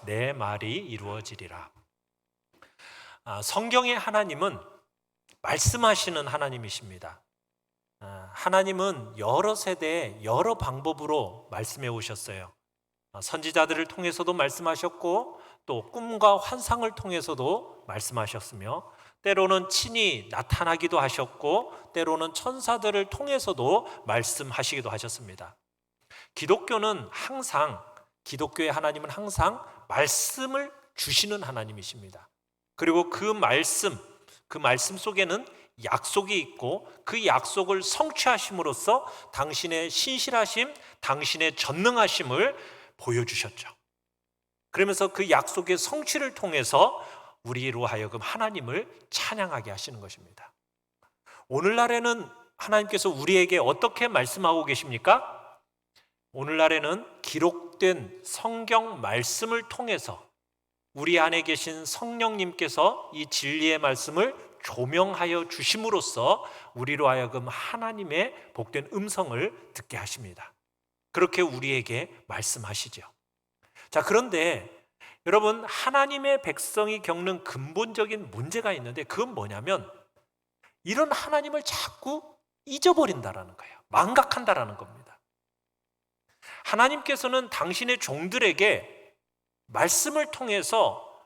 내 말이 이루어지리라. 성경의 하나님은 말씀하시는 하나님이십니다. 하나님은 여러 세대에 여러 방법으로 말씀해 오셨어요. 선지자들을 통해서도 말씀하셨고 또 꿈과 환상을 통해서도 말씀하셨으며 때로는 친히 나타나기도 하셨고 때로는 천사들을 통해서도 말씀하시기도 하셨습니다. 기독교의 하나님은 항상 말씀을 주시는 하나님이십니다. 그리고 그 말씀 속에는 약속이 있고 그 약속을 성취하심으로써 당신의 신실하심, 당신의 전능하심을 보여주셨죠. 그러면서 그 약속의 성취를 통해서 우리로 하여금 하나님을 찬양하게 하시는 것입니다. 오늘날에는 하나님께서 우리에게 어떻게 말씀하고 계십니까? 오늘날에는 기록된 성경 말씀을 통해서 우리 안에 계신 성령님께서 이 진리의 말씀을 조명하여 주심으로써 우리로 하여금 하나님의 복된 음성을 듣게 하십니다. 그렇게 우리에게 말씀하시죠. 자, 그런데 여러분, 하나님의 백성이 겪는 근본적인 문제가 있는데 그건 뭐냐면 이런 하나님을 자꾸 잊어버린다라는 거예요. 망각한다라는 겁니다. 하나님께서는 당신의 종들에게 말씀을 통해서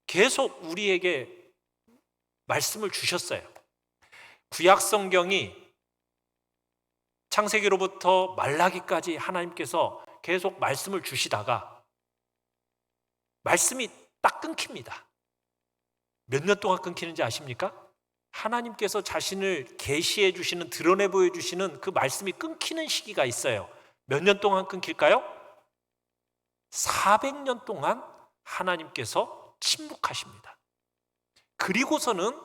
계속 우리에게 말씀을 주셨어요. 구약 성경이 창세기로부터 말라기까지 하나님께서 계속 말씀을 주시다가 말씀이 딱 끊깁니다. 몇 년 동안 끊기는지 아십니까? 하나님께서 자신을 계시해 주시는, 드러내 보여주시는 그 말씀이 끊기는 시기가 있어요. 몇 년 동안 끊길까요? 400년 동안 하나님께서 침묵하십니다. 그리고서는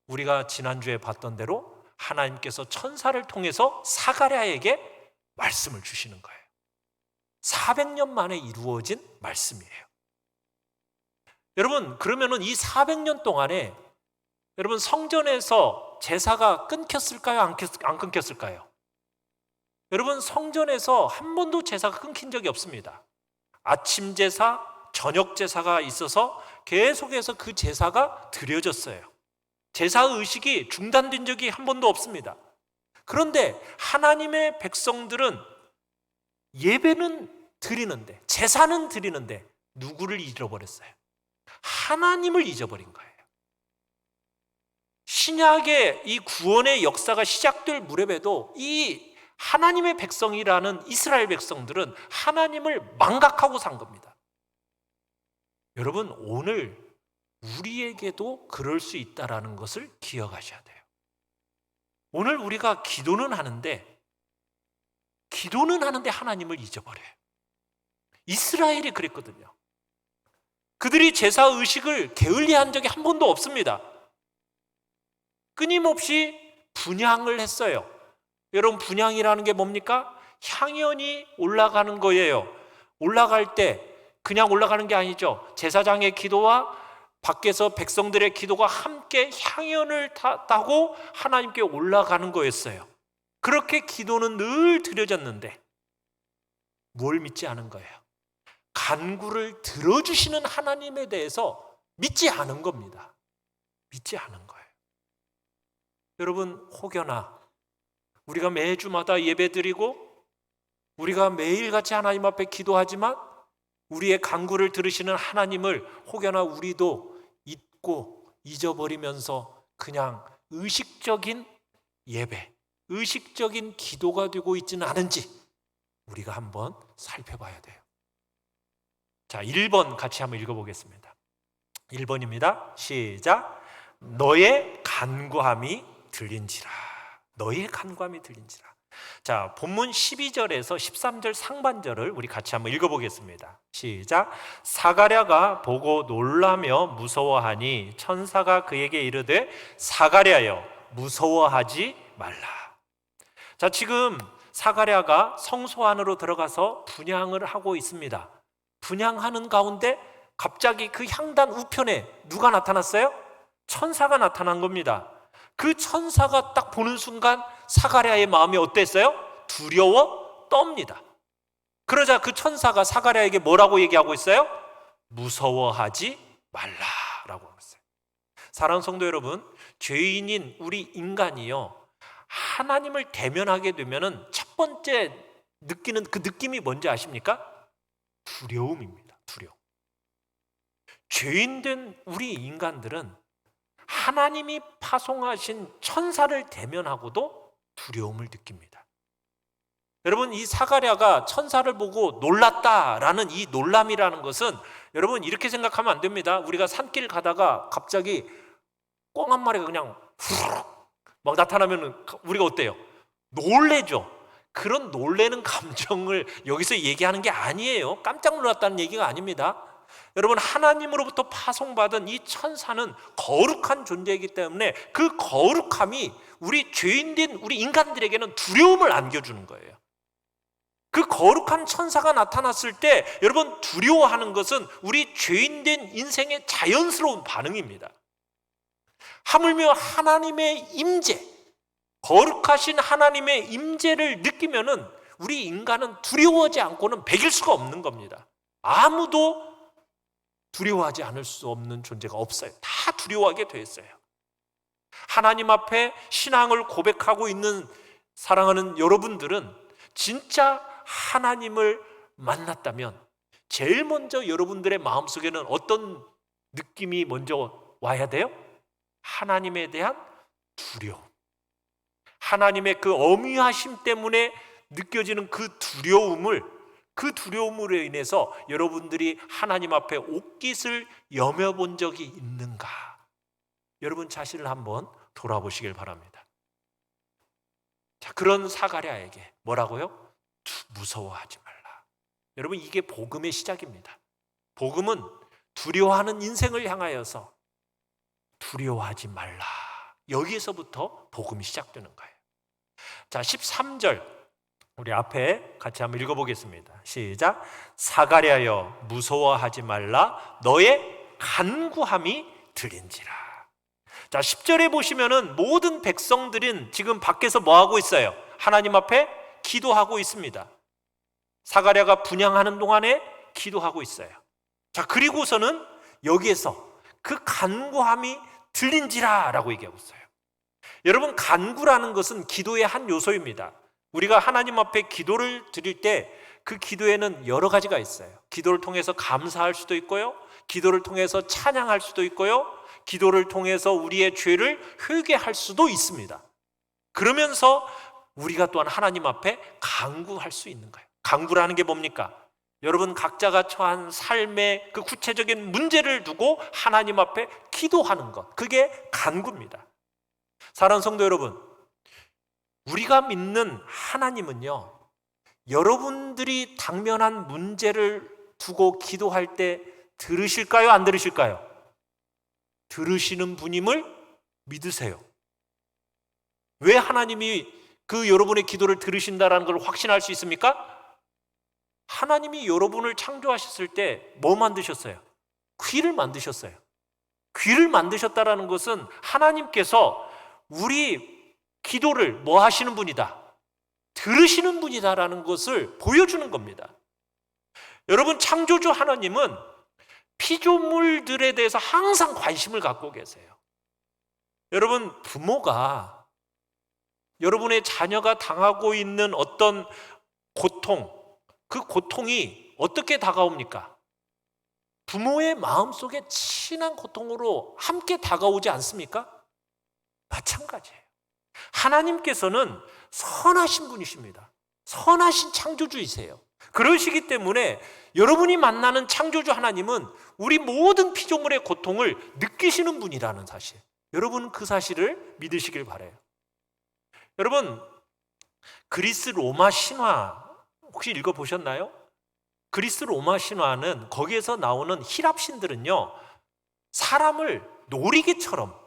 우리가 지난주에 봤던 대로 하나님께서 천사를 통해서 사가랴에게 말씀을 주시는 거예요. 400년 만에 이루어진 말씀이에요. 여러분, 그러면은 이 400년 동안에 여러분 성전에서 제사가 끊겼을까요? 안 끊겼을까요? 여러분, 성전에서 한 번도 제사가 끊긴 적이 없습니다. 아침 제사, 저녁 제사가 있어서 계속해서 그 제사가 드려졌어요. 제사 의식이 중단된 적이 한 번도 없습니다. 그런데 하나님의 백성들은 예배는 드리는데, 제사는 드리는데 누구를 잃어버렸어요? 하나님을 잊어버린 거예요. 신약의 이 구원의 역사가 시작될 무렵에도 이 하나님의 백성이라는 이스라엘 백성들은 하나님을 망각하고 산 겁니다. 여러분, 오늘 우리에게도 그럴 수 있다는 것을 기억하셔야 돼요. 오늘 우리가 기도는 하는데 하나님을 잊어버려요. 이스라엘이 그랬거든요. 그들이 제사 의식을 게을리한 적이 한 번도 없습니다. 끊임없이 분향을 했어요. 여러분, 분향이라는 게 뭡니까? 향연이 올라가는 거예요. 올라갈 때 그냥 올라가는 게 아니죠. 제사장의 기도와 밖에서 백성들의 기도가 함께 향연을 타고 하나님께 올라가는 거였어요. 그렇게 기도는 늘 드려졌는데 뭘 믿지 않은 거예요? 간구를 들어주시는 하나님에 대해서 믿지 않은 겁니다. 믿지 않은 거예요. 여러분, 혹여나 우리가 매주마다 예배드리고 우리가 매일같이 하나님 앞에 기도하지만 우리의 간구를 들으시는 하나님을 혹여나 우리도 잊고 잊어버리면서 그냥 의식적인 예배, 의식적인 기도가 되고 있지는 않은지 우리가 한번 살펴봐야 돼요. 자, 1번 같이 한번 읽어보겠습니다. 1번입니다. 시작. 너의 간구함이 들린지라. 너의 간구함이 들린지라. 자, 본문 12절에서 13절 상반절을 우리 같이 한번 읽어보겠습니다. 시작. 사가랴가 보고 놀라며 무서워하니 천사가 그에게 이르되 사가랴여 무서워하지 말라. 자, 지금 사가랴가 성소 안으로 들어가서 분향을 하고 있습니다. 분향하는 가운데 갑자기 그 향단 우편에 누가 나타났어요? 천사가 나타난 겁니다. 그 천사가 딱 보는 순간 사가랴의 마음이 어땠어요? 두려워 떱니다. 그러자 그 천사가 사가랴에게 뭐라고 얘기하고 있어요? 무서워하지 말라라고 했어요. 사랑하는 성도 여러분, 죄인인 우리 인간이요, 하나님을 대면하게 되면은 첫 번째 느끼는 그 느낌이 뭔지 아십니까? 두려움입니다. 두려움. 죄인된 우리 인간들은 하나님이 파송하신 천사를 대면하고도 두려움을 느낍니다. 여러분, 이 사가랴가 천사를 보고 놀랐다라는 이 놀람이라는 것은, 여러분 이렇게 생각하면 안 됩니다. 우리가 산길 가다가 갑자기 꿩 한 마리가 그냥 후루룩 막 나타나면 우리가 어때요? 놀래죠. 그런 놀래는 감정을 여기서 얘기하는 게 아니에요. 깜짝 놀랐다는 얘기가 아닙니다. 여러분, 하나님으로부터 파송받은 이 천사는 거룩한 존재이기 때문에 그 거룩함이 우리 죄인된 우리 인간들에게는 두려움을 안겨주는 거예요. 그 거룩한 천사가 나타났을 때 여러분, 두려워하는 것은 우리 죄인된 인생의 자연스러운 반응입니다. 하물며 하나님의 임재, 거룩하신 하나님의 임재를 느끼면은 우리 인간은 두려워하지 않고는 배길 수가 없는 겁니다. 아무도 두려워하지 않을 수 없는 존재가 없어요. 다 두려워하게 돼 있어요. 하나님 앞에 신앙을 고백하고 있는 사랑하는 여러분들은 진짜 하나님을 만났다면 제일 먼저 여러분들의 마음속에는 어떤 느낌이 먼저 와야 돼요? 하나님에 대한 두려움. 하나님의 그 어미하심 때문에 느껴지는 그 두려움으로 인해서 여러분들이 하나님 앞에 옷깃을 여며본 적이 있는가? 여러분 자신을 한번 돌아보시길 바랍니다. 자, 그런 사가랴에게 뭐라고요? 무서워하지 말라. 여러분, 이게 복음의 시작입니다. 복음은 두려워하는 인생을 향하여서 두려워하지 말라. 여기에서부터 복음이 시작되는 거예요. 자, 13절 우리 앞에 같이 한번 읽어보겠습니다. 시작. 사가랴여 무서워하지 말라. 너의 간구함이 들린지라. 자, 10절에 보시면은 모든 백성들은 지금 밖에서 뭐 하고 있어요? 하나님 앞에 기도하고 있습니다. 사가랴가 분향하는 동안에 기도하고 있어요. 자, 그리고서는 여기에서 그 간구함이 들린지라 라고 얘기하고 있어요. 여러분, 간구라는 것은 기도의 한 요소입니다. 우리가 하나님 앞에 기도를 드릴 때 그 기도에는 여러 가지가 있어요. 기도를 통해서 감사할 수도 있고요, 기도를 통해서 찬양할 수도 있고요, 기도를 통해서 우리의 죄를 회개할 수도 있습니다. 그러면서 우리가 또한 하나님 앞에 간구할 수 있는 거예요. 간구라는 게 뭡니까? 여러분 각자가 처한 삶의 그 구체적인 문제를 두고 하나님 앞에 기도하는 것, 그게 간구입니다. 사랑하는 성도 여러분, 우리가 믿는 하나님은요, 여러분들이 당면한 문제를 두고 기도할 때 들으실까요? 안 들으실까요? 들으시는 분임을 믿으세요. 왜 하나님이 그 여러분의 기도를 들으신다는 걸 확신할 수 있습니까? 하나님이 여러분을 창조하셨을 때 뭐 만드셨어요? 귀를 만드셨어요. 귀를 만드셨다는 것은 하나님께서 우리 기도를 뭐 하시는 분이다? 들으시는 분이다라는 것을 보여주는 겁니다. 여러분, 창조주 하나님은 피조물들에 대해서 항상 관심을 갖고 계세요. 여러분, 부모가 여러분의 자녀가 당하고 있는 어떤 고통, 그 고통이 어떻게 다가옵니까? 부모의 마음속에 친한 고통으로 함께 다가오지 않습니까? 마찬가지예요. 하나님께서는 선하신 분이십니다. 선하신 창조주이세요. 그러시기 때문에 여러분이 만나는 창조주 하나님은 우리 모든 피조물의 고통을 느끼시는 분이라는 사실, 여러분은 그 사실을 믿으시길 바라요. 여러분, 그리스 로마 신화 혹시 읽어보셨나요? 그리스 로마 신화는 거기에서 나오는 히랍 신들은요, 사람을 놀이개처럼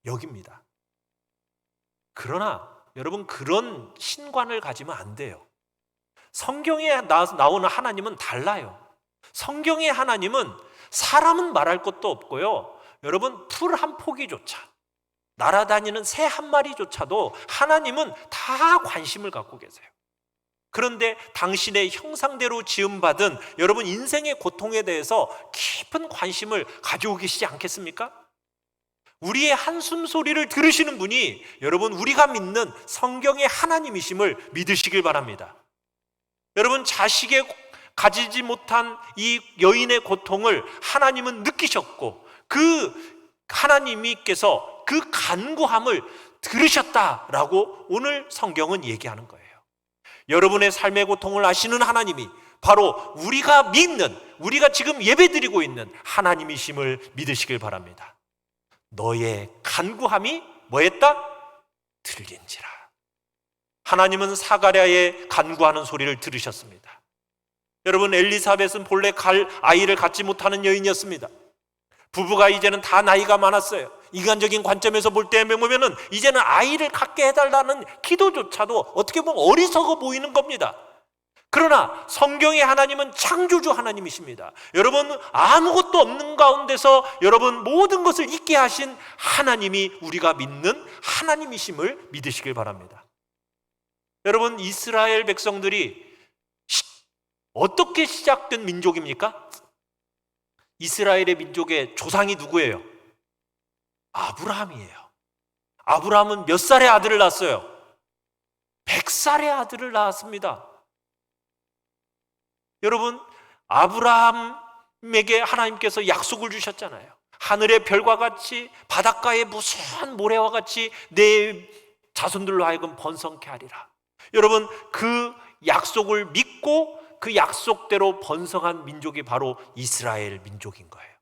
여깁니다. 그러나 여러분, 그런 신관을 가지면 안 돼요. 성경에 나오는 하나님은 달라요. 성경의 하나님은 사람은 말할 것도 없고요, 여러분, 풀 한 포기조차, 날아다니는 새 한 마리조차도 하나님은 다 관심을 갖고 계세요. 그런데 당신의 형상대로 지음받은 여러분 인생의 고통에 대해서 깊은 관심을 가지고 계시지 않겠습니까? 우리의 한숨 소리를 들으시는 분이 여러분 우리가 믿는 성경의 하나님이심을 믿으시길 바랍니다. 여러분 자식의 가지지 못한 이 여인의 고통을 하나님은 느끼셨고 그 하나님께서 그 간구함을 들으셨다라고 오늘 성경은 얘기하는 거예요. 여러분의 삶의 고통을 아시는 하나님이 바로 우리가 믿는, 우리가 지금 예배드리고 있는 하나님이심을 믿으시길 바랍니다. 너의 간구함이 뭐했다? 들린지라. 하나님은 사가랴의 간구하는 소리를 들으셨습니다. 여러분 엘리사벳은 본래 아이를 갖지 못하는 여인이었습니다. 부부가 이제는 다 나이가 많았어요. 인간적인 관점에서 볼 때 보면은 이제는 아이를 갖게 해달라는 기도조차도 어떻게 보면 어리석어 보이는 겁니다. 그러나 성경의 하나님은 창조주 하나님이십니다. 여러분 아무것도 없는 가운데서 여러분 모든 것을 있게 하신 하나님이 우리가 믿는 하나님이심을 믿으시길 바랍니다. 여러분 이스라엘 백성들이 어떻게 시작된 민족입니까? 이스라엘의 민족의 조상이 누구예요? 아브라함이에요. 아브라함은 몇 살의 아들을 낳았어요? 100살의 아들을 낳았습니다. 여러분 아브라함에게 하나님께서 약속을 주셨잖아요. 하늘의 별과 같이 바닷가의 무수한 모래와 같이 내 자손들로 하여금 번성케 하리라. 여러분 그 약속을 믿고 그 약속대로 번성한 민족이 바로 이스라엘 민족인 거예요.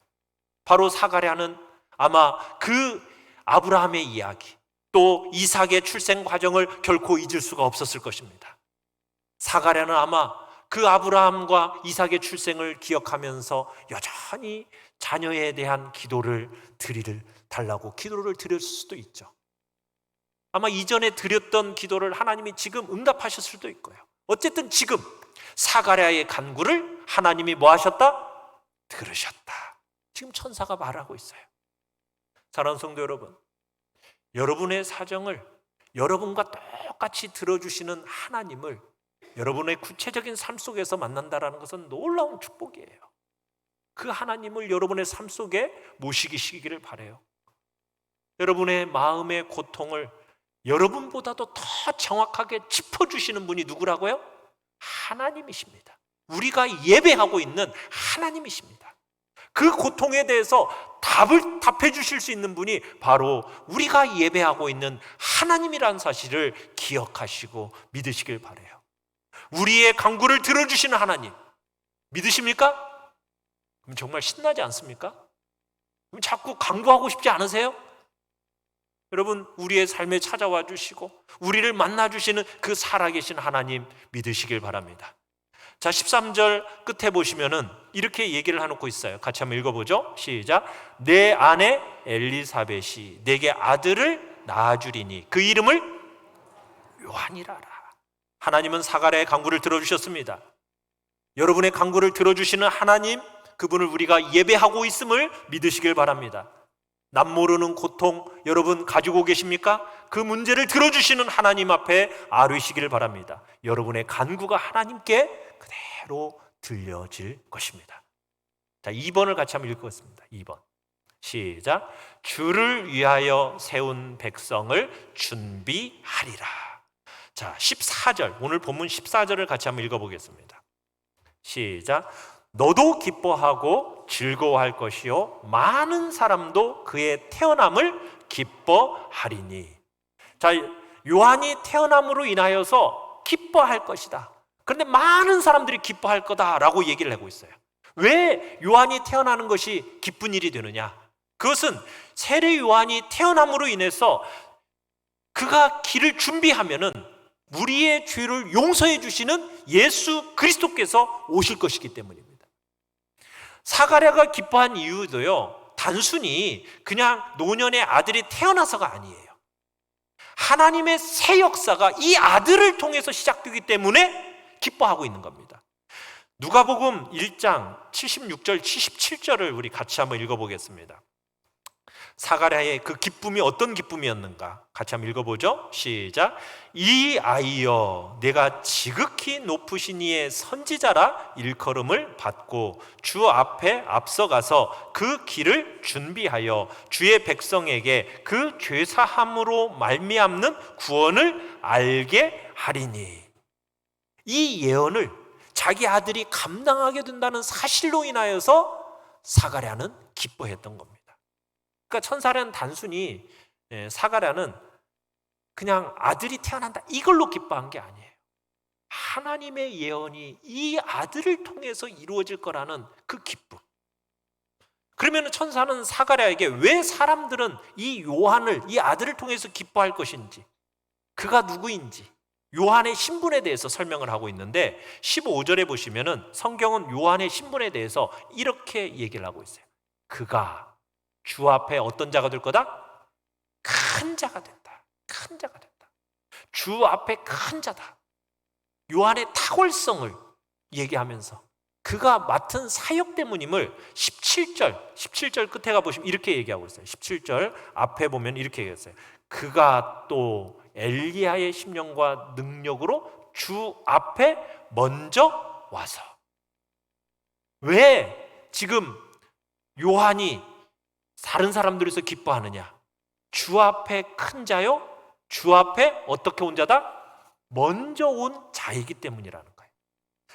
바로 사가랴는 아마 그 아브라함의 이야기 또 이삭의 출생 과정을 결코 잊을 수가 없었을 것입니다. 사가랴는 아마 그 아브라함과 이삭의 출생을 기억하면서 여전히 자녀에 대한 기도를 달라고 기도를 드렸을 수도 있죠. 아마 이전에 드렸던 기도를 하나님이 지금 응답하셨을 수도 있고요. 어쨌든 지금 사가랴의 간구를 하나님이 뭐 하셨다? 들으셨다. 지금 천사가 말하고 있어요. 사랑하는 성도 여러분, 여러분의 사정을 여러분과 똑같이 들어주시는 하나님을 여러분의 구체적인 삶 속에서 만난다는 것은 놀라운 축복이에요. 그 하나님을 여러분의 삶 속에 모시기를 바라요. 여러분의 마음의 고통을 여러분보다도 더 정확하게 짚어주시는 분이 누구라고요? 하나님이십니다. 우리가 예배하고 있는 하나님이십니다. 그 고통에 대해서 답해 주실 수 있는 분이 바로 우리가 예배하고 있는 하나님이라는 사실을 기억하시고 믿으시길 바라요. 우리의 간구를 들어주시는 하나님 믿으십니까? 그럼 정말 신나지 않습니까? 그럼 자꾸 간구하고 싶지 않으세요? 여러분 우리의 삶에 찾아와 주시고 우리를 만나 주시는 그 살아계신 하나님 믿으시길 바랍니다. 자 13절 끝에 보시면은 이렇게 얘기를 해놓고 있어요. 같이 한번 읽어보죠. 시작. 내 아내 엘리사벳이 내게 아들을 낳아주리니 그 이름을 요한이라라. 하나님은 사가랴의 간구를 들어주셨습니다. 여러분의 간구를 들어주시는 하나님, 그분을 우리가 예배하고 있음을 믿으시길 바랍니다. 남모르는 고통 여러분 가지고 계십니까? 그 문제를 들어주시는 하나님 앞에 아뢰시기를 바랍니다. 여러분의 간구가 하나님께 그대로 들려질 것입니다. 자, 2번을 같이 한번 읽겠습니다. 2번 시작. 주를 위하여 세운 백성을 준비하리라. 자, 14절 오늘 본문 14절을 같이 한번 읽어보겠습니다. 시작. 너도 기뻐하고 즐거워할 것이요 많은 사람도 그의 태어남을 기뻐하리니. 자, 요한이 태어남으로 인하여서 기뻐할 것이다. 그런데 많은 사람들이 기뻐할 거다라고 얘기를 하고 있어요. 왜 요한이 태어나는 것이 기쁜 일이 되느냐? 그것은 세례 요한이 태어남으로 인해서 그가 길을 준비하면은 우리의 죄를 용서해 주시는 예수 그리스도께서 오실 것이기 때문입니다. 사가랴가 기뻐한 이유도요, 단순히 그냥 노년의 아들이 태어나서가 아니에요. 하나님의 새 역사가 이 아들을 통해서 시작되기 때문에 기뻐하고 있는 겁니다. 누가복음 1장 76절 77절을 우리 같이 한번 읽어보겠습니다. 사가랴의 그 기쁨이 어떤 기쁨이었는가? 같이 한번 읽어보죠. 시작. 이 아이여, 내가 지극히 높으신 이의 선지자라 일컬음을 받고 주 앞에 앞서가서 그 길을 준비하여 주의 백성에게 그 죄사함으로 말미암는 구원을 알게 하리니. 이 예언을 자기 아들이 감당하게 된다는 사실로 인하여서 사가랴는 기뻐했던 겁니다. 그러니까 천사는 단순히 사가랴는 그냥 아들이 태어난다 이걸로 기뻐한 게 아니에요. 하나님의 예언이 이 아들을 통해서 이루어질 거라는 그 기쁨. 그러면 천사는 사가랴에게 왜 사람들은 이 요한을, 이 아들을 통해서 기뻐할 것인지, 그가 누구인지, 요한의 신분에 대해서 설명을 하고 있는데 15절에 보시면은 성경은 요한의 신분에 대해서 이렇게 얘기를 하고 있어요. 그가 주 앞에 어떤 자가 될 거다? 큰 자가 된다. 큰 자가 된다. 주 앞에 큰 자다. 요한의 탁월성을 얘기하면서 그가 맡은 사역 때문임을 17절 끝에 가보시면 이렇게 얘기하고 있어요. 17절 앞에 보면 이렇게 얘기했어요. 그가 또 엘리야의 심령과 능력으로 주 앞에 먼저 와서. 왜 지금 요한이 다른 사람들에서 기뻐하느냐? 주 앞에 큰 자요? 주 앞에 어떻게 온 자다? 먼저 온 자이기 때문이라는 거예요.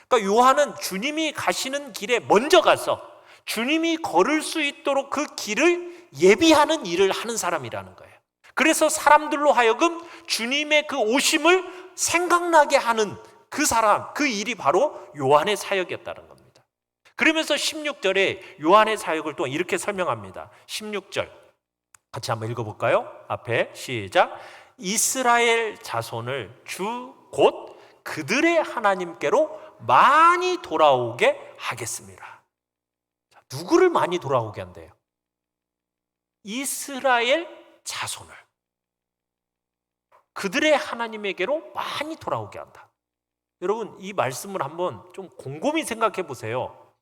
그러니까 요한은 주님이 가시는 길에 먼저 가서 주님이 걸을 수 있도록 그 길을 예비하는 일을 하는 사람이라는 거예요. 그래서 사람들로 하여금 주님의 그 오심을 생각나게 하는 그 사람, 그 일이 바로 요한의 사역이었다는 겁니다. 그러면서 16절에 요한의 사역을 또 이렇게 설명합니다. 16절 같이 한번 읽어볼까요? 앞에 시작. 이스라엘 자손을 주 곧 그들의 하나님께로 많이 돌아오게 하겠습니다. 자, 누구를 많이 돌아오게 한대요? 이스라엘 자손을 그들의 하나님에게로 많이 돌아오게 한다. 여러분, 이 말씀을 한번 좀 곰곰이 생각해 보세요.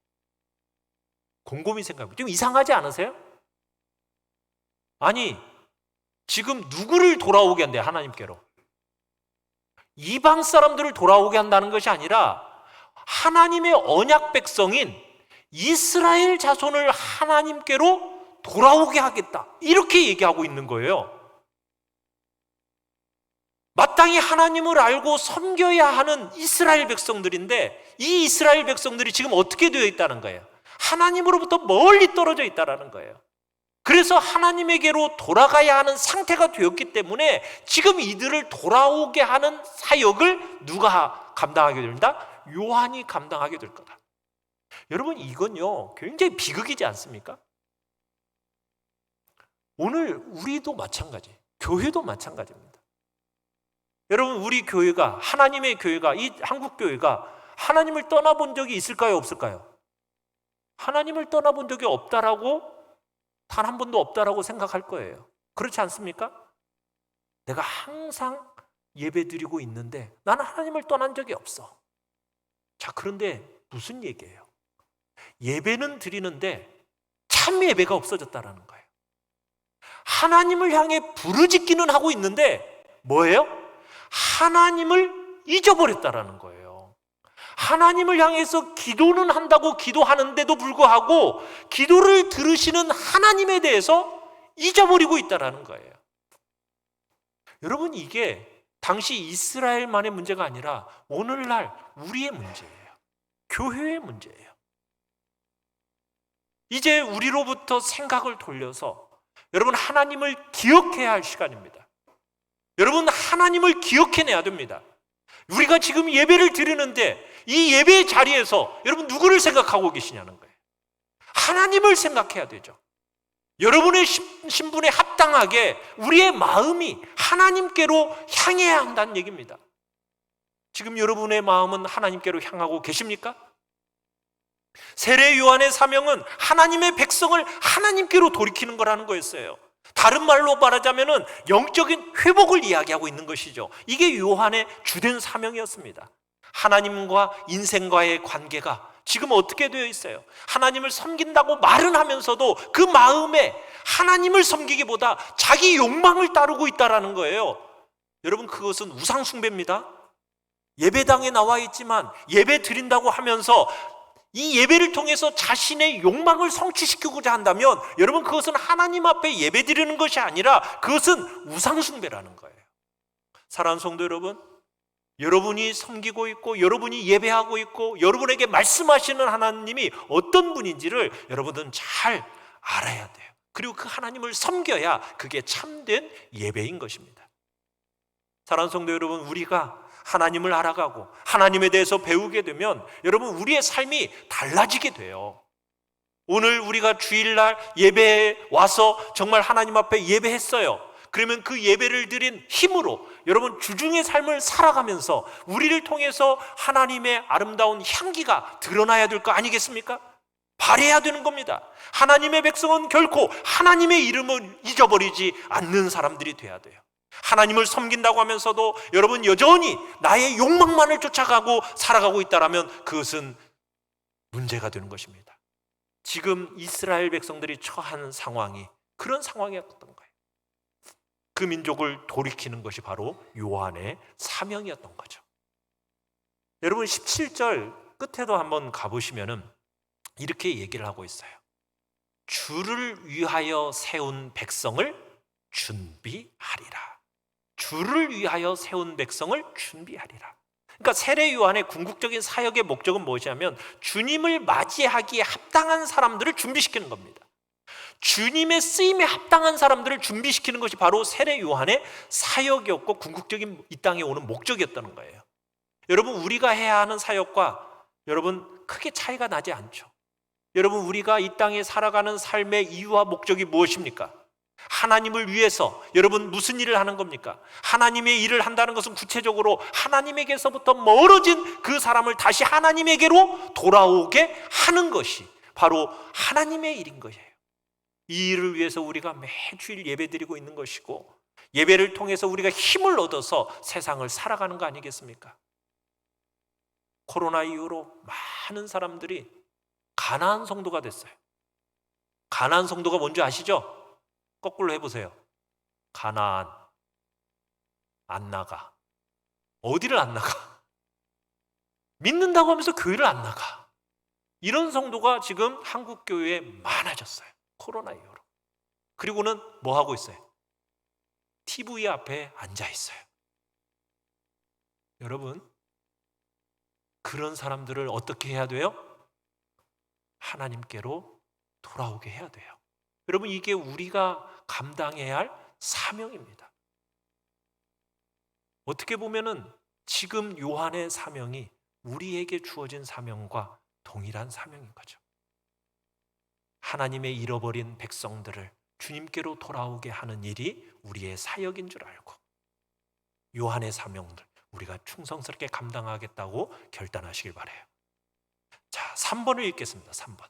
곰곰이 생각해 보세요. 좀 이상하지 않으세요? 아니, 지금 누구를 돌아오게 한대요? 하나님께로. 이방 사람들을 돌아오게 한다는 것이 아니라 하나님의 언약 백성인 이스라엘 자손을 하나님께로 돌아오게 하겠다. 이렇게 얘기하고 있는 거예요. 마땅히 하나님을 알고 섬겨야 하는 이스라엘 백성들인데 이 이스라엘 백성들이 지금 어떻게 되어 있다는 거예요? 하나님으로부터 멀리 떨어져 있다는 거예요. 그래서 하나님에게로 돌아가야 하는 상태가 되었기 때문에 지금 이들을 돌아오게 하는 사역을 누가 감당하게 된다? 요한이 감당하게 될 거다. 여러분, 이건요 굉장히 비극이지 않습니까? 오늘 우리도 마찬가지, 교회도 마찬가지입니다. 여러분, 우리 교회가, 하나님의 교회가, 이 한국 교회가 하나님을 떠나본 적이 있을까요, 없을까요? 하나님을 떠나본 적이 없다라고, 단 한 번도 없다라고 생각할 거예요. 그렇지 않습니까? 내가 항상 예배 드리고 있는데 나는 하나님을 떠난 적이 없어. 자, 그런데 무슨 얘기예요? 예배는 드리는데 참 예배가 없어졌다라는 거예요. 하나님을 향해 부르짖기는 하고 있는데 뭐예요? 하나님을 잊어버렸다라는 거예요. 하나님을 향해서 기도는 한다고 기도하는데도 불구하고 기도를 들으시는 하나님에 대해서 잊어버리고 있다라는 거예요. 여러분, 이게 당시 이스라엘만의 문제가 아니라 오늘날 우리의 문제예요. 교회의 문제예요. 이제 우리로부터 생각을 돌려서 여러분, 하나님을 기억해야 할 시간입니다. 여러분, 하나님을 기억해내야 됩니다. 우리가 지금 예배를 드리는데 이 예배의 자리에서 여러분 누구를 생각하고 계시냐는 거예요. 하나님을 생각해야 되죠. 여러분의 신분에 합당하게 우리의 마음이 하나님께로 향해야 한다는 얘기입니다. 지금 여러분의 마음은 하나님께로 향하고 계십니까? 세례 요한의 사명은 하나님의 백성을 하나님께로 돌이키는 거라는 거였어요. 다른 말로 말하자면 영적인 회복을 이야기하고 있는 것이죠. 이게 요한의 주된 사명이었습니다. 하나님과 인생과의 관계가 지금 어떻게 되어 있어요? 하나님을 섬긴다고 말은 하면서도 그 마음에 하나님을 섬기기보다 자기 욕망을 따르고 있다라는 거예요. 여러분, 그것은 우상 숭배입니다. 예배당에 나와 있지만 예배 드린다고 하면서 이 예배를 통해서 자신의 욕망을 성취시키고자 한다면 여러분, 그것은 하나님 앞에 예배 드리는 것이 아니라 그것은 우상 숭배라는 거예요. 사랑하는 성도 여러분, 여러분이 섬기고 있고 여러분이 예배하고 있고 여러분에게 말씀하시는 하나님이 어떤 분인지를 여러분은 잘 알아야 돼요. 그리고 그 하나님을 섬겨야 그게 참된 예배인 것입니다. 사랑하는 성도 여러분, 우리가 하나님을 알아가고 하나님에 대해서 배우게 되면 여러분, 우리의 삶이 달라지게 돼요. 오늘 우리가 주일날 예배에 와서 정말 하나님 앞에 예배했어요. 그러면 그 예배를 드린 힘으로 여러분, 주중의 삶을 살아가면서 우리를 통해서 하나님의 아름다운 향기가 드러나야 될 거 아니겠습니까? 발해야 되는 겁니다. 하나님의 백성은 결코 하나님의 이름을 잊어버리지 않는 사람들이 돼야 돼요. 하나님을 섬긴다고 하면서도 여러분, 여전히 나의 욕망만을 쫓아가고 살아가고 있다라면 그것은 문제가 되는 것입니다. 지금 이스라엘 백성들이 처한 상황이 그런 상황이었던 거예요. 그 민족을 돌이키는 것이 바로 요한의 사명이었던 거죠. 여러분, 17절 끝에도 한번 가보시면은 이렇게 얘기를 하고 있어요. 주를 위하여 세운 백성을 준비하리라. 주를 위하여 세운 백성을 준비하리라. 그러니까 세례 요한의 궁극적인 사역의 목적은 무엇이냐면 주님을 맞이하기에 합당한 사람들을 준비시키는 겁니다. 주님의 쓰임에 합당한 사람들을 준비시키는 것이 바로 세례 요한의 사역이었고 궁극적인 이 땅에 오는 목적이었다는 거예요. 여러분, 우리가 해야 하는 사역과 여러분 크게 차이가 나지 않죠. 여러분, 우리가 이 땅에 살아가는 삶의 이유와 목적이 무엇입니까? 하나님을 위해서 여러분 무슨 일을 하는 겁니까? 하나님의 일을 한다는 것은 구체적으로 하나님에게서부터 멀어진 그 사람을 다시 하나님에게로 돌아오게 하는 것이 바로 하나님의 일인 거예요. 이 일을 위해서 우리가 매주일 예배드리고 있는 것이고 예배를 통해서 우리가 힘을 얻어서 세상을 살아가는 거 아니겠습니까? 코로나 이후로 많은 사람들이 가나안 성도가 됐어요. 가나안 성도가 뭔지 아시죠? 거꾸로 해보세요. 가나안 안 나가. 어디를 안 나가? 믿는다고 하면서 교회를 안 나가. 이런 성도가 지금 한국 교회에 많아졌어요. 코로나 이후로. 그리고는 뭐 하고 있어요? TV 앞에 앉아 있어요. 여러분, 그런 사람들을 어떻게 해야 돼요? 하나님께로 돌아오게 해야 돼요. 여러분, 이게 우리가 감당해야 할 사명입니다. 어떻게 보면은 지금 요한의 사명이 우리에게 주어진 사명과 동일한 사명인 거죠. 하나님의 잃어버린 백성들을 주님께로 돌아오게 하는 일이 우리의 사역인 줄 알고 요한의 사명들 우리가 충성스럽게 감당하겠다고 결단하시길 바라요. 자, 3번을 읽겠습니다. 3번.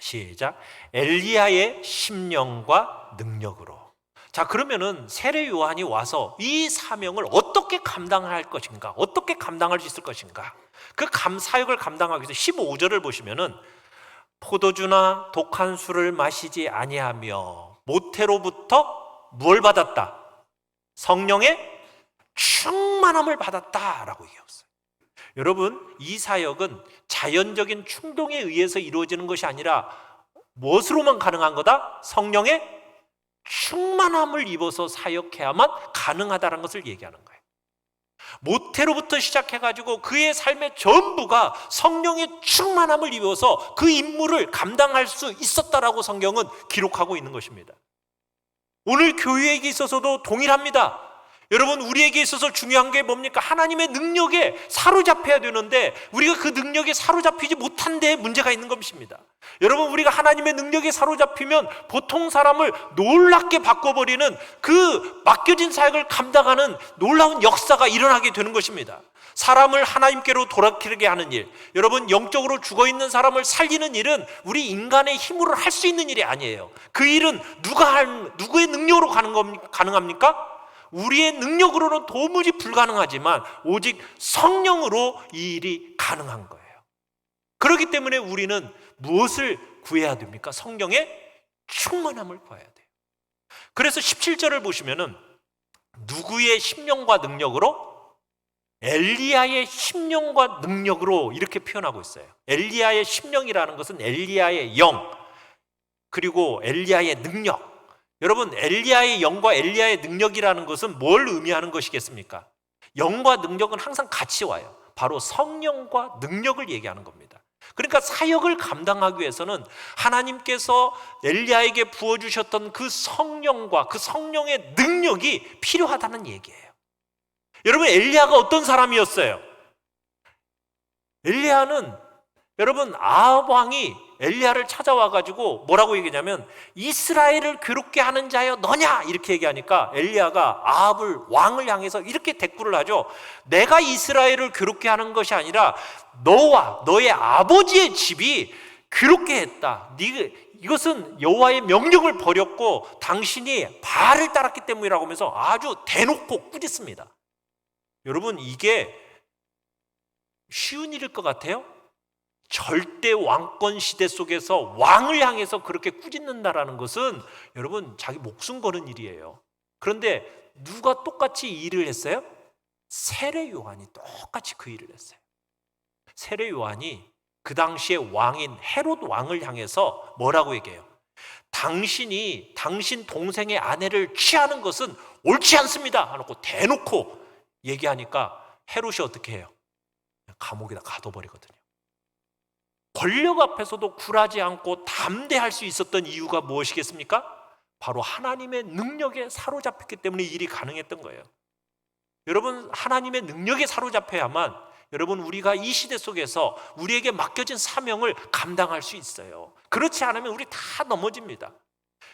시작. 엘리야의 심령과 능력으로. 자, 그러면은 세례 요한이 와서 이 사명을 어떻게 감당할 것인가? 어떻게 감당할 수 있을 것인가? 그 사역을 감당하기 위해서 15절을 보시면은 포도주나 독한 술을 마시지 아니하며 모태로부터 뭘 받았다? 성령의 충만함을 받았다라고 얘기했어요. 여러분, 이 사역은 자연적인 충동에 의해서 이루어지는 것이 아니라 무엇으로만 가능한 거다? 성령의 충만함을 입어서 사역해야만 가능하다는 것을 얘기하는 거예요. 모태로부터 시작해가지고 그의 삶의 전부가 성령의 충만함을 입어서 그 임무를 감당할 수 있었다라고 성경은 기록하고 있는 것입니다. 오늘 교회에게 있어서도 동일합니다. 여러분, 우리에게 있어서 중요한 게 뭡니까? 하나님의 능력에 사로잡혀야 되는데 우리가 그 능력에 사로잡히지 못한 데 문제가 있는 것입니다. 여러분, 우리가 하나님의 능력에 사로잡히면 보통 사람을 놀랍게 바꿔버리는 그 맡겨진 사역을 감당하는 놀라운 역사가 일어나게 되는 것입니다. 사람을 하나님께로 돌아키게 하는 일, 여러분, 영적으로 죽어있는 사람을 살리는 일은 우리 인간의 힘으로 할 수 있는 일이 아니에요. 그 일은 누구의 능력으로 가능합니까? 우리의 능력으로는 도무지 불가능하지만 오직 성령으로 이 일이 가능한 거예요. 그렇기 때문에 우리는 무엇을 구해야 됩니까? 성령의 충만함을 구해야 돼요. 그래서 17절을 보시면은 누구의 심령과 능력으로? 엘리야의 심령과 능력으로 이렇게 표현하고 있어요. 엘리야의 심령이라는 것은 엘리야의 영, 그리고 엘리야의 능력. 여러분, 엘리야의 영과 엘리야의 능력이라는 것은 뭘 의미하는 것이겠습니까? 영과 능력은 항상 같이 와요. 바로 성령과 능력을 얘기하는 겁니다. 그러니까 사역을 감당하기 위해서는 하나님께서 엘리야에게 부어주셨던 그 성령과 그 성령의 능력이 필요하다는 얘기예요. 여러분, 엘리야가 어떤 사람이었어요? 엘리야는, 여러분, 아합 왕이 엘리야를 찾아와가지고 뭐라고 얘기하냐면 이스라엘을 괴롭게 하는 자여 너냐? 이렇게 얘기하니까 엘리야가 아합을, 왕을 향해서 이렇게 대꾸를 하죠. 내가 이스라엘을 괴롭게 하는 것이 아니라 너와 너의 아버지의 집이 괴롭게 했다. 이것은 여호와의 명령을 버렸고 당신이 바알을 따랐기 때문이라고 하면서 아주 대놓고 꾸짖습니다. 여러분, 이게 쉬운 일일 것 같아요? 절대 왕권 시대 속에서 왕을 향해서 그렇게 꾸짖는다라는 것은 여러분 자기 목숨 거는 일이에요. 그런데 누가 똑같이 이 일을 했어요? 세례 요한이 똑같이 그 일을 했어요. 세례 요한이 그 당시에 왕인 헤롯 왕을 향해서 뭐라고 얘기해요? 당신이 당신 동생의 아내를 취하는 것은 옳지 않습니다 하고 대놓고 얘기하니까 헤롯이 어떻게 해요? 감옥에다 가둬버리거든요. 권력 앞에서도 굴하지 않고 담대할 수 있었던 이유가 무엇이겠습니까? 바로 하나님의 능력에 사로잡혔기 때문에 일이 가능했던 거예요. 여러분, 하나님의 능력에 사로잡혀야만 여러분 우리가 이 시대 속에서 우리에게 맡겨진 사명을 감당할 수 있어요. 그렇지 않으면 우리 다 넘어집니다.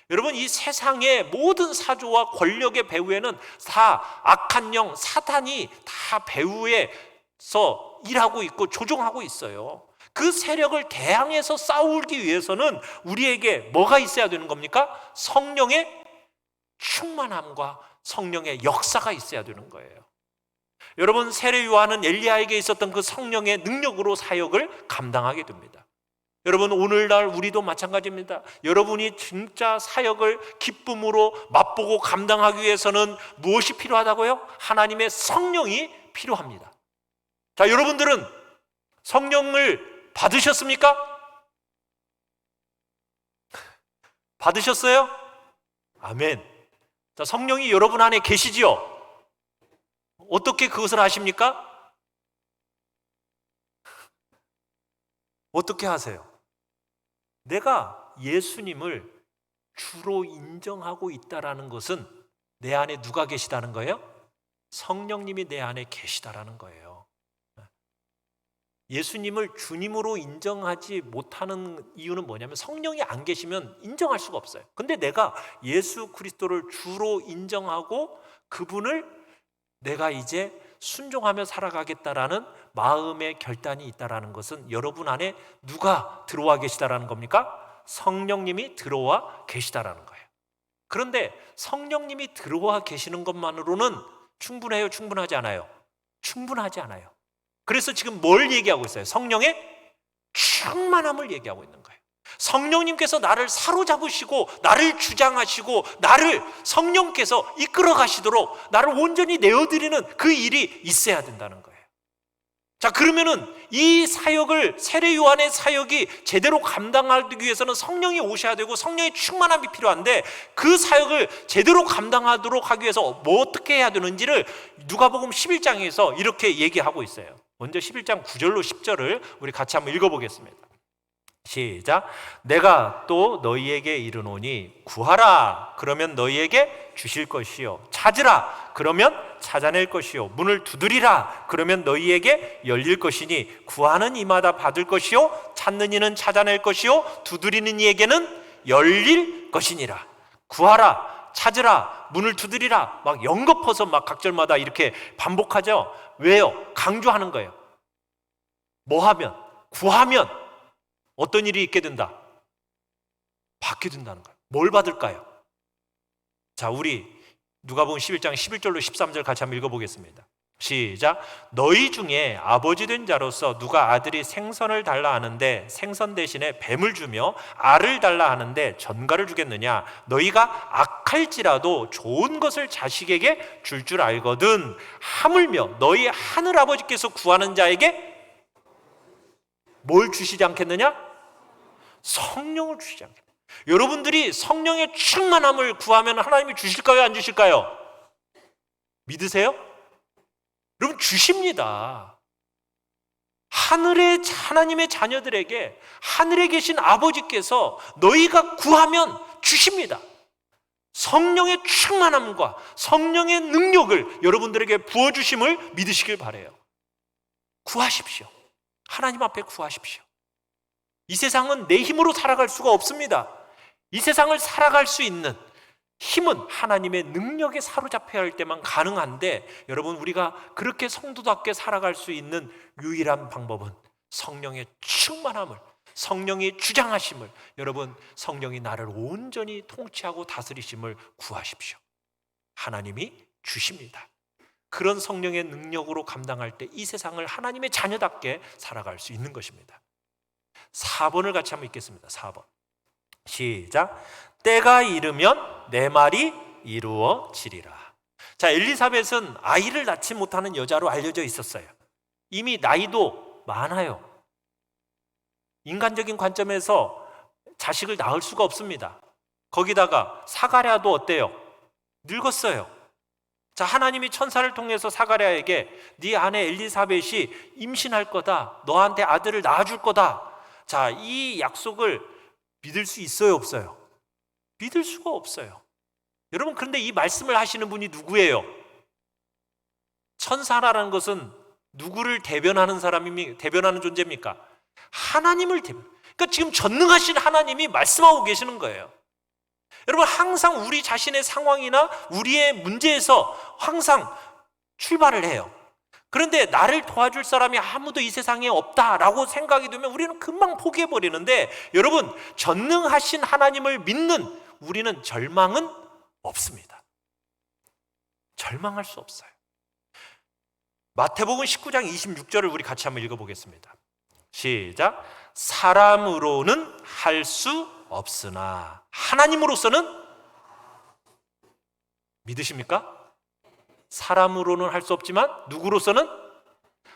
여러분, 이 세상의 모든 사조와 권력의 배후에는 다 악한 영, 사탄이 다 배후에서 일하고 있고 조종하고 있어요. 그 세력을 대항해서 싸우기 위해서는 우리에게 뭐가 있어야 되는 겁니까? 성령의 충만함과 성령의 역사가 있어야 되는 거예요. 여러분, 세례 요한은 엘리야에게 있었던 그 성령의 능력으로 사역을 감당하게 됩니다. 여러분, 오늘날 우리도 마찬가지입니다. 여러분이 진짜 사역을 기쁨으로 맛보고 감당하기 위해서는 무엇이 필요하다고요? 하나님의 성령이 필요합니다. 자, 여러분들은 성령을 받으셨습니까? 받으셨어요? 아멘. 자, 성령이 여러분 안에 계시지요? 어떻게 그것을 아십니까? 어떻게 하세요? 내가 예수님을 주로 인정하고 있다라는 것은 내 안에 누가 계시다는 거예요? 성령님이 내 안에 계시다라는 거예요. 예수님을 주님으로 인정하지 못하는 이유는 뭐냐면 성령이 안 계시면 인정할 수가 없어요. 근데 내가 예수 그리스도를 주로 인정하고 그분을 내가 이제 순종하며 살아가겠다라는 마음의 결단이 있다라는 것은 여러분 안에 누가 들어와 계시다라는 겁니까? 성령님이 들어와 계시다라는 거예요. 그런데 성령님이 들어와 계시는 것만으로는 충분해요? 충분하지 않아요? 충분하지 않아요. 그래서 지금 뭘 얘기하고 있어요? 성령의 충만함을 얘기하고 있는 거예요. 성령님께서 나를 사로잡으시고 나를 주장하시고 나를 성령께서 이끌어 가시도록 나를 온전히 내어드리는 그 일이 있어야 된다는 거예요. 자, 그러면은 이 사역을, 세례 요한의 사역이 제대로 감당하기 위해서는 성령이 오셔야 되고 성령의 충만함이 필요한데 그 사역을 제대로 감당하도록 하기 위해서 뭐 어떻게 해야 되는지를 누가복음 11장에서 이렇게 얘기하고 있어요. 먼저 11장 9절로 10절을 우리 같이 한번 읽어보겠습니다. 시작. 내가 또 너희에게 이르노니 구하라 그러면 너희에게 주실 것이요 찾으라 그러면 찾아낼 것이요 문을 두드리라 그러면 너희에게 열릴 것이니 구하는 이마다 받을 것이요 찾는 이는 찾아낼 것이요 두드리는 이에게는 열릴 것이니라. 구하라, 찾으라, 문을 두드리라 막 연거퍼서 막 각절마다 이렇게 반복하죠. 왜요? 강조하는 거예요. 뭐 하면? 구하면 어떤 일이 있게 된다? 받게 된다는 거예요. 뭘 받을까요? 자, 우리 누가복음 11장 11절로 13절 같이 한번 읽어보겠습니다. 시작. 너희 중에 아버지 된 자로서 누가 아들이 생선을 달라 하는데 생선 대신에 뱀을 주며 알을 달라 하는데 전갈을 주겠느냐? 너희가 악할지라도 좋은 것을 자식에게 줄 알거든. 하물며 너희 하늘 아버지께서 구하는 자에게 뭘 주시지 않겠느냐? 성령을 주시지 않겠느냐? 여러분들이 성령의 충만함을 구하면 하나님이 주실까요? 안 주실까요? 믿으세요? 여러분, 주십니다. 하나님의 자녀들에게 하늘에 계신 아버지께서 너희가 구하면 주십니다. 성령의 충만함과 성령의 능력을 여러분들에게 부어주심을 믿으시길 바라요. 구하십시오. 하나님 앞에 구하십시오. 이 세상은 내 힘으로 살아갈 수가 없습니다. 이 세상을 살아갈 수 있는 힘은 하나님의 능력에 사로잡혀야 할 때만 가능한데, 여러분, 우리가 그렇게 성도답게 살아갈 수 있는 유일한 방법은 성령의 충만함을, 성령의 주장하심을, 여러분, 성령이 나를 온전히 통치하고 다스리심을 구하십시오. 하나님이 주십니다. 그런 성령의 능력으로 감당할 때 이 세상을 하나님의 자녀답게 살아갈 수 있는 것입니다. 4번을 같이 한번 읽겠습니다. 4번 시작. 때가 이르면 내 말이 이루어지리라. 자, 엘리사벳은 아이를 낳지 못하는 여자로 알려져 있었어요. 이미 나이도 많아요. 인간적인 관점에서 자식을 낳을 수가 없습니다. 거기다가 사가랴도 어때요? 늙었어요. 자, 하나님이 천사를 통해서 사가랴에게 네 아내 엘리사벳이 임신할 거다, 너한테 아들을 낳아줄 거다. 자, 이 약속을 믿을 수 있어요, 없어요? 믿을 수가 없어요. 여러분, 그런데 이 말씀을 하시는 분이 누구예요? 천사라는 것은 누구를 대변하는 대변하는 존재입니까? 하나님을 그러니까 지금 전능하신 하나님이 말씀하고 계시는 거예요. 여러분, 항상 우리 자신의 상황이나 우리의 문제에서 항상 출발을 해요. 그런데 나를 도와줄 사람이 아무도 이 세상에 없다라고 생각이 되면 우리는 금방 포기해버리는데, 여러분, 전능하신 하나님을 믿는 우리는 절망은 없습니다. 절망할 수 없어요. 마태복음 19장 26절을 우리 같이 한번 읽어보겠습니다. 시작. 사람으로는 할 수 없으나 하나님으로서는, 믿으십니까? 사람으로는 할 수 없지만 누구로서는?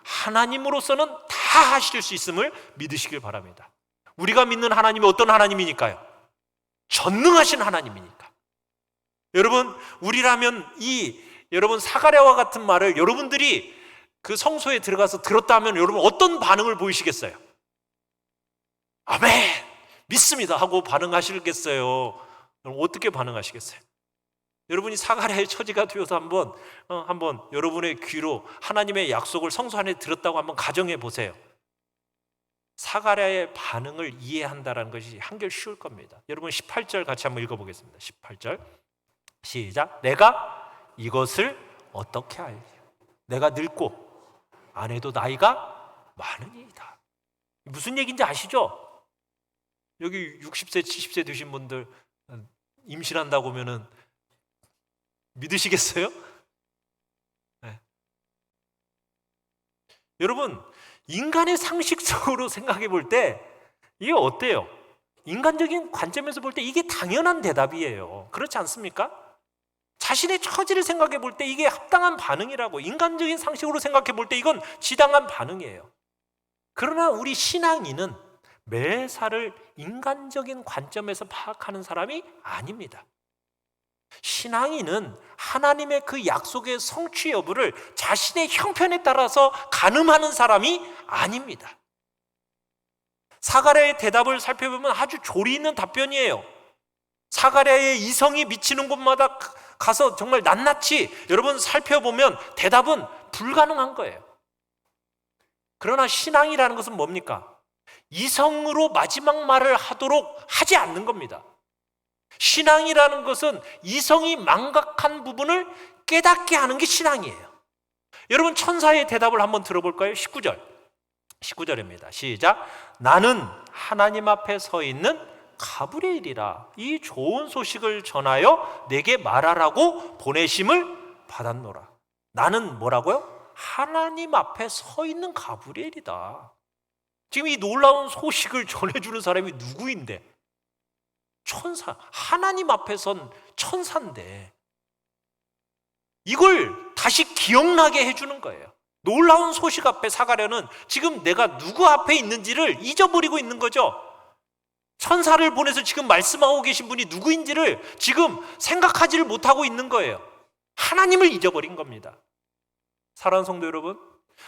하나님으로서는 다 하실 수 있음을 믿으시길 바랍니다. 우리가 믿는 하나님이 어떤 하나님이니까요? 전능하신 하나님이니까. 여러분, 우리라면 여러분 사가랴와 같은 말을 여러분들이 그 성소에 들어가서 들었다 하면 여러분 어떤 반응을 보이시겠어요? 아멘, 믿습니다 하고 반응하시겠어요? 어떻게 반응하시겠어요? 여러분이 사가랴의 처지가 되어서 한번 여러분의 귀로 하나님의 약속을 성소 안에 들었다고 한번 가정해 보세요. 사가랴의 반응을 이해한다는 것이 한결 쉬울 겁니다. 여러분 18절 같이 한번 읽어보겠습니다. 18절 시작. 내가 이것을 어떻게 알리요? 내가 늙고 아내도 나이가 많으니이다. 무슨 얘기인지 아시죠? 여기 60세 70세 되신 분들 임신한다고 하면은 믿으시겠어요? 네. 여러분, 인간의 상식적으로 생각해 볼 때 이게 어때요? 인간적인 관점에서 볼 때 이게 당연한 대답이에요. 그렇지 않습니까? 자신의 처지를 생각해 볼 때 이게 합당한 반응이라고, 인간적인 상식으로 생각해 볼 때 이건 지당한 반응이에요. 그러나 우리 신앙인은 매사를 인간적인 관점에서 파악하는 사람이 아닙니다. 신앙인은 하나님의 그 약속의 성취 여부를 자신의 형편에 따라서 가늠하는 사람이 아닙니다. 사가랴의 대답을 살펴보면 아주 조리 있는 답변이에요. 사가랴의 이성이 미치는 곳마다 가서 정말 낱낱이 여러분 살펴보면 대답은 불가능한 거예요. 그러나 신앙이라는 것은 뭡니까? 이성으로 마지막 말을 하도록 하지 않는 겁니다. 신앙이라는 것은 이성이 망각한 부분을 깨닫게 하는 게 신앙이에요. 여러분, 천사의 대답을 한번 들어볼까요? 19절입니다. 시작. 나는 하나님 앞에 서 있는 가브리엘이라. 이 좋은 소식을 전하여 내게 말하라고 보내심을 받았노라. 나는 뭐라고요? 하나님 앞에 서 있는 가브리엘이다. 지금 이 놀라운 소식을 전해주는 사람이 누구인데? 천사, 하나님 앞에 선 천사인데 이걸 다시 기억나게 해주는 거예요. 놀라운 소식 앞에 사가랴는 지금 내가 누구 앞에 있는지를 잊어버리고 있는 거죠. 천사를 보내서 지금 말씀하고 계신 분이 누구인지를 지금 생각하지를 못하고 있는 거예요. 하나님을 잊어버린 겁니다. 사랑하는 성도 여러분,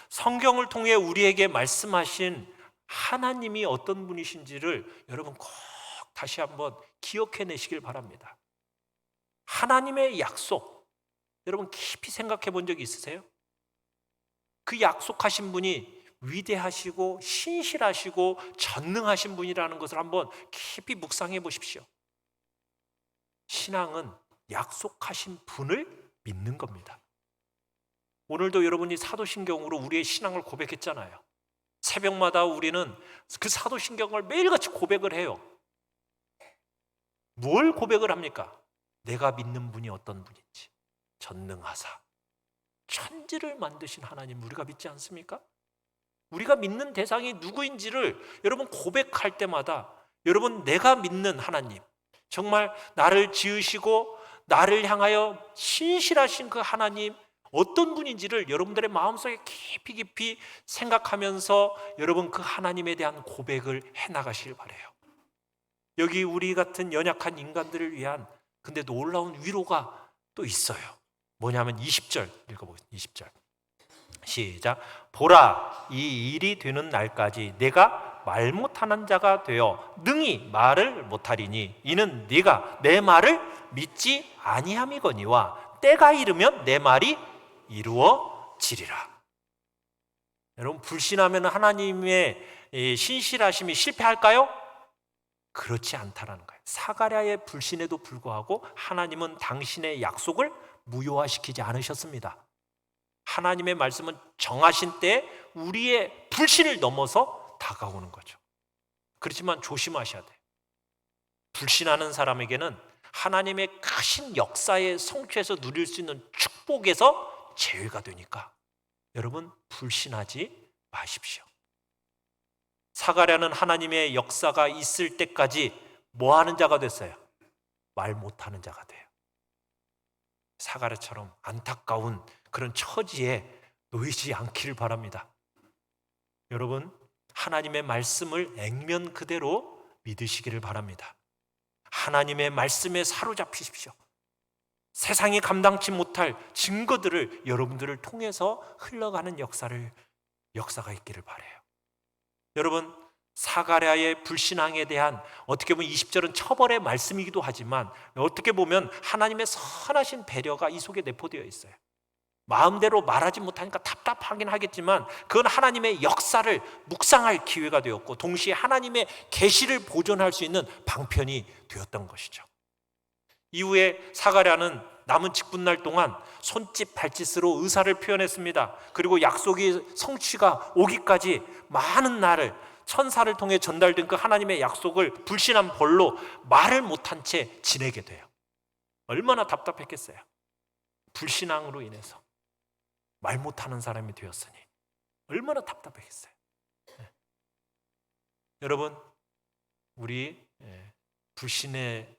성경을 통해 우리에게 말씀하신 하나님이 어떤 분이신지를 여러분 꼭 다시 한번 기억해내시길 바랍니다. 하나님의 약속, 여러분 깊이 생각해 본 적이 있으세요? 그 약속하신 분이 위대하시고 신실하시고 전능하신 분이라는 것을 한번 깊이 묵상해 보십시오. 신앙은 약속하신 분을 믿는 겁니다. 오늘도 여러분이 사도신경으로 우리의 신앙을 고백했잖아요. 새벽마다 우리는 그 사도신경을 매일같이 고백을 해요. 뭘 고백을 합니까? 내가 믿는 분이 어떤 분인지, 전능하사 천지를 만드신 하나님 우리가 믿지 않습니까? 우리가 믿는 대상이 누구인지를 여러분 고백할 때마다 여러분 내가 믿는 하나님, 정말 나를 지으시고 나를 향하여 신실하신 그 하나님 어떤 분인지를 여러분들의 마음속에 깊이 깊이 생각하면서 여러분 그 하나님에 대한 고백을 해나가시길 바라요. 여기 우리 같은 연약한 인간들을 위한 근데 놀라운 위로가 또 있어요. 뭐냐면 20절 읽어보겠습니다. 20절 시작. 보라, 이 일이 되는 날까지 내가 말 못하는 자가 되어 능히 말을 못하리니 이는 네가 내 말을 믿지 아니함이거니와 때가 이르면 내 말이 이루어지리라. 여러분 불신하면 하나님의 신실하심이 실패할까요? 그렇지 않다라는 거예요. 사가랴의 불신에도 불구하고 하나님은 당신의 약속을 무효화시키지 않으셨습니다. 하나님의 말씀은 정하신 때에 우리의 불신을 넘어서 다가오는 거죠. 그렇지만 조심하셔야 돼요. 불신하는 사람에게는 하나님의 크신 역사의 성취에서 누릴 수 있는 축복에서 제외가 되니까 여러분 불신하지 마십시오. 사가랴는 하나님의 역사가 있을 때까지 뭐 하는 자가 됐어요? 말 못하는 자가 돼요. 사가랴처럼 안타까운 그런 처지에 놓이지 않기를 바랍니다. 여러분 하나님의 말씀을 액면 그대로 믿으시기를 바랍니다. 하나님의 말씀에 사로잡히십시오. 세상이 감당치 못할 증거들을 여러분들을 통해서 흘러가는 역사가 있기를 바라요. 여러분 사가랴의 불신앙에 대한 어떻게 보면 20절은 처벌의 말씀이기도 하지만 어떻게 보면 하나님의 선하신 배려가 이 속에 내포되어 있어요. 마음대로 말하지 못하니까 답답하긴 하겠지만 그건 하나님의 역사를 묵상할 기회가 되었고 동시에 하나님의 계시를 보존할 수 있는 방편이 되었던 것이죠. 이후에 사가랴는 남은 직분날 동안 손짓 발짓으로 의사를 표현했습니다. 그리고 약속이 성취가 오기까지 많은 날을 천사를 통해 전달된 그 하나님의 약속을 불신한 벌로 말을 못한 채 지내게 돼요. 얼마나 답답했겠어요. 불신앙으로 인해서 말 못하는 사람이 되었으니 얼마나 답답했겠어요. 여러분 우리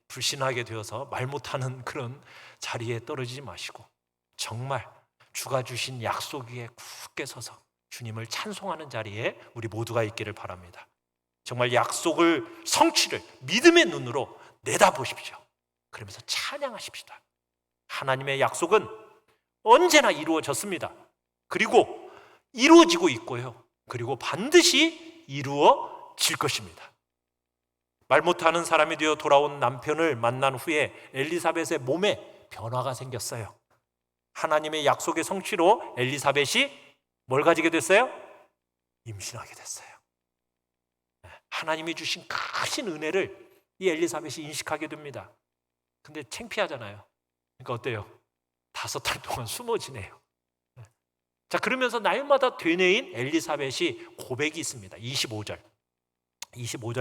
불신하게 되어서 말 못하는 그런 자리에 떨어지지 마시고 정말 주가 주신 약속 위에 굳게 서서 주님을 찬송하는 자리에 우리 모두가 있기를 바랍니다. 정말 약속을 성취를 믿음의 눈으로 내다보십시오. 그러면서 찬양하십시다. 하나님의 약속은 언제나 이루어졌습니다. 그리고 이루어지고 있고요. 그리고 반드시 이루어질 것입니다. 말 못하는 사람이 되어 돌아온 남편을 만난 후에 엘리사벳의 몸에 변화가 생겼어요. 하나님의 약속의 성취로 엘리사벳이 뭘 가지게 됐어요? 임신하게 됐어요. 하나님이 주신 크신 은혜를 이 엘리사벳이 인식하게 됩니다. 근데 창피하잖아요. 그러니까 어때요? 5달 동안 숨어 지내요. 자, 그러면서 날마다 되뇌인 엘리사벳이 고백이 있습니다. 25절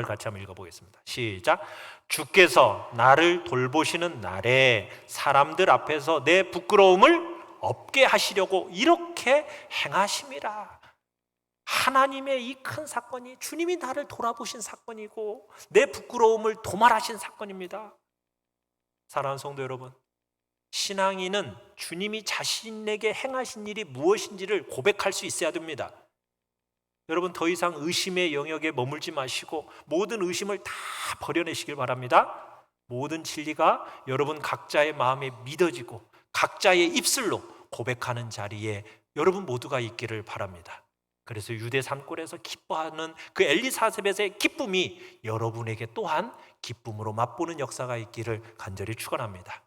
같이 한번 읽어보겠습니다. 시작. 주께서 나를 돌보시는 날에 사람들 앞에서 내 부끄러움을 없게 하시려고 이렇게 행하심이라. 하나님의 이 큰 사건이 주님이 나를 돌아보신 사건이고 내 부끄러움을 도말하신 사건입니다. 사랑하는 성도 여러분, 신앙인은 주님이 자신에게 행하신 일이 무엇인지를 고백할 수 있어야 됩니다. 여러분, 더 이상 의심의 영역에 머물지 마시고 모든 의심을 다 버려내시길 바랍니다. 모든 진리가 여러분 각자의 마음에 믿어지고 각자의 입술로 고백하는 자리에 여러분 모두가 있기를 바랍니다. 그래서 유대 산골에서 기뻐하는 그 엘리사벳의 기쁨이 여러분에게 또한 기쁨으로 맛보는 역사가 있기를 간절히 축원합니다.